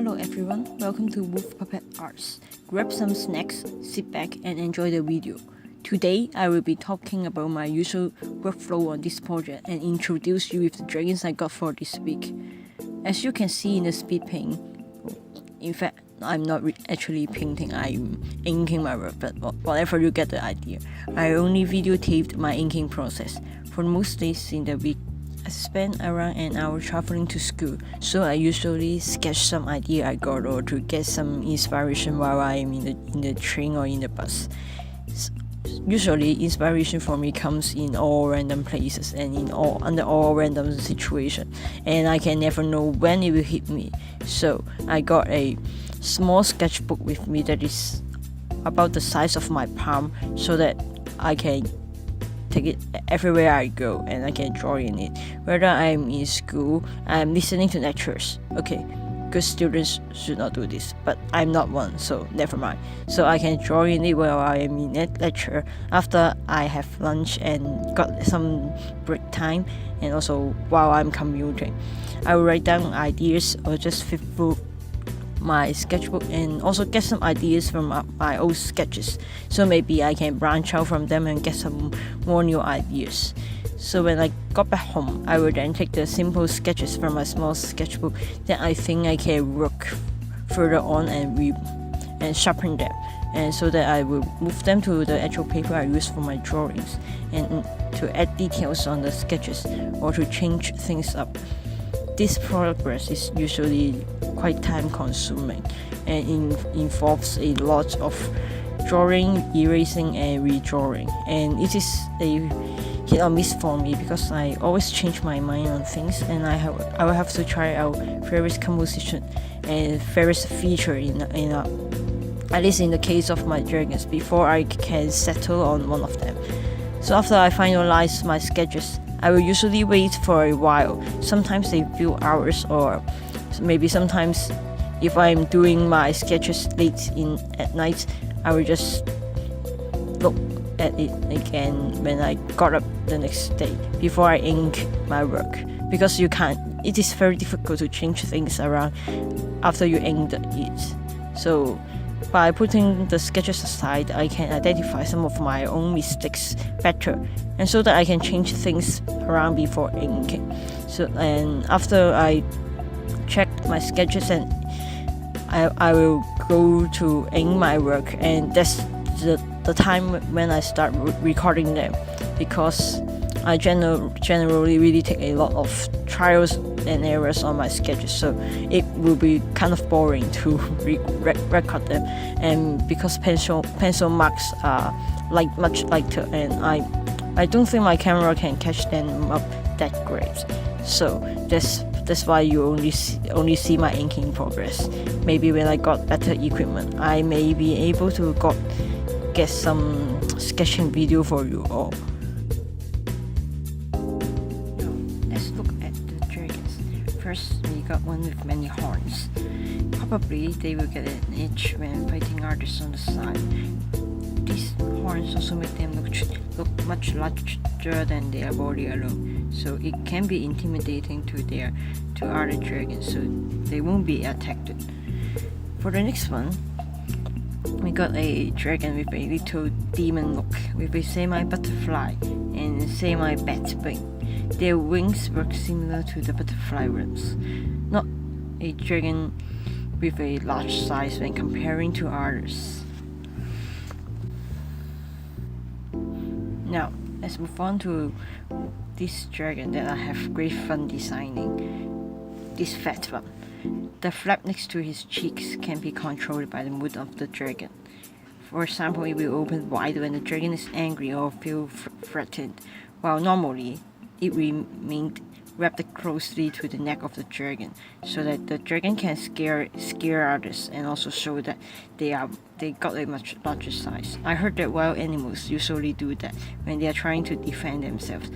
Hello everyone, welcome to Wolf Puppet Arts. Grab some snacks, sit back and enjoy the video. Today I will be talking about my usual workflow on this project and introduce you with the dragons I got for this week. As you can see in the speed paint, in fact I'm not actually painting, I'm inking my work, but whatever, you get the idea. I only videotaped my inking process. For most days in the week, I spend around an hour traveling to school, so I usually sketch some idea I got or to get some inspiration while I am in the train or in the bus. Usually, inspiration for me comes in all random places and under all random situations, and I can never know when it will hit me. So I got a small sketchbook with me that is about the size of my palm, so that I can take it everywhere I go and I can draw in it. Whether I'm in school, I'm listening to lectures. Okay, good students should not do this, but I'm not one, so never mind. So I can draw in it while I am in that lecture, after I have lunch and got some break time, and also while I'm commuting. I will write down ideas or just flip through my sketchbook and also get some ideas from my old sketches, so maybe I can branch out from them and get some more new ideas. So when I got back home, I will then take the simple sketches from my small sketchbook that I think I can work further on and sharpen them, and so that I will move them to the actual paper I use for my drawings, and to add details on the sketches or to change things up. This progress is usually quite time consuming and involves a lot of drawing, erasing and redrawing, and it is a hit or miss for me because I always change my mind on things, and I will have to try out various composition and various feature in at least in the case of my dragons before I can settle on one of them. So after I finalize my sketches, I will usually wait for a while, sometimes a few hours, or maybe sometimes if I'm doing my sketches late at night, I will just look at it again when I got up the next day before I ink my work, because it is very difficult to change things around after you inked it. So by putting the sketches aside, I can identify some of my own mistakes better, and so that I can change things around before inking. So, and after I check my sketches, and I will go to ink my work, and that's the time when I start recording them, because I generally really take a lot of trials and errors on my sketches, so it will be kind of boring to record them, and because pencil marks are much lighter, and I don't think my camera can catch them up that great. So that's why you only see my inking progress. Maybe when I got better equipment, I may be able to get some sketching video for you all. Let's look at the dragons. First, we got one with many horns. Probably they will get an itch when fighting artists on the side. These horns also make them look much larger than their body alone, so it can be intimidating to other dragons, so they won't be attacked. For the next one, we got a dragon with a little demon look, with a semi-butterfly and semi-bat wing. Their wings work similar to the butterfly wings, not a dragon with a large size when comparing to others. Now, let's move on to this dragon that I have great fun designing. This fat one. The flap next to his cheeks can be controlled by the mood of the dragon. For example, it will open wide when the dragon is angry or feel threatened, while normally it remained wrapped closely to the neck of the dragon, so that the dragon can scare others and also show that they got a much larger size. I heard that wild animals usually do that when they are trying to defend themselves.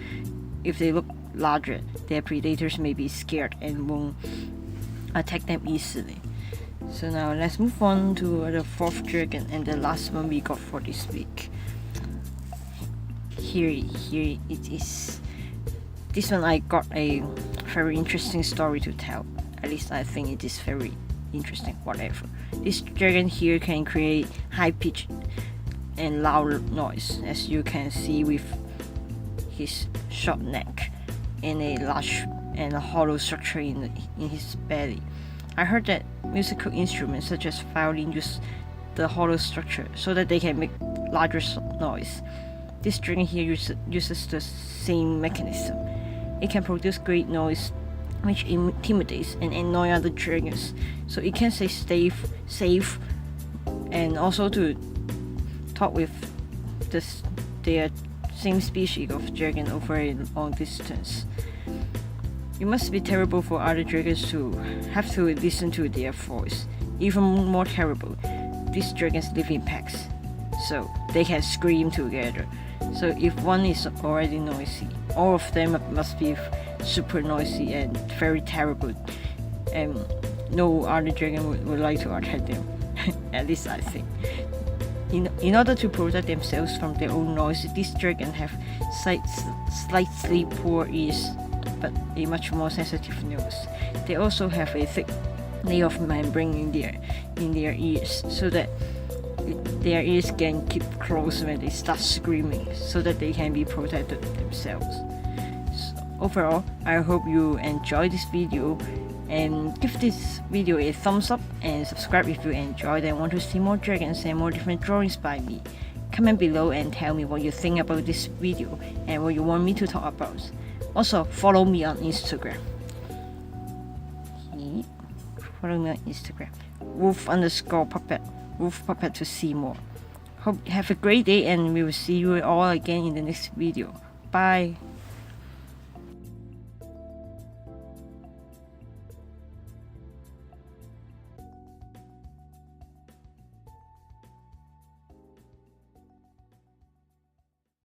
If they look larger, their predators may be scared and won't attack them easily. So now let's move on to the fourth dragon and the last one we got for this week. Here it is. This one I got a very interesting story to tell. At least I think it is very interesting, whatever. This dragon here can create high pitch and loud noise, as you can see with his short neck and a large and a hollow structure in his belly. I heard that musical instruments such as violin use the hollow structure so that they can make larger noise. This dragon here uses the same mechanism. It can produce great noise which intimidates and annoy other dragons, so it can stay safe and also to talk with their same species of dragon over a long distance. It must be terrible for other dragons to have to listen to their voice. Even more terrible, these dragons live in packs, so they can scream together. So if one is already noisy, all of them must be super noisy and very terrible, and no other dragon would like to attack them. At least I think. In order to protect themselves from their own noise, these dragons have slightly poor ears, but a much more sensitive nose. They also have a thick layer of membrane in their ears, so that their ears can keep closed when they start screaming, so that they can be protected themselves. So overall, I hope you enjoy this video, and give this video a thumbs up and subscribe if you enjoyed and want to see more dragons and more different drawings by me. Comment below and tell me what you think about this video and what you want me to talk about. Also, follow me on Instagram. Follow me on Instagram. Wolf_puppet. Wolf Puppet to see more. Hope you have a great day, and we will see you all again in the next video. Bye.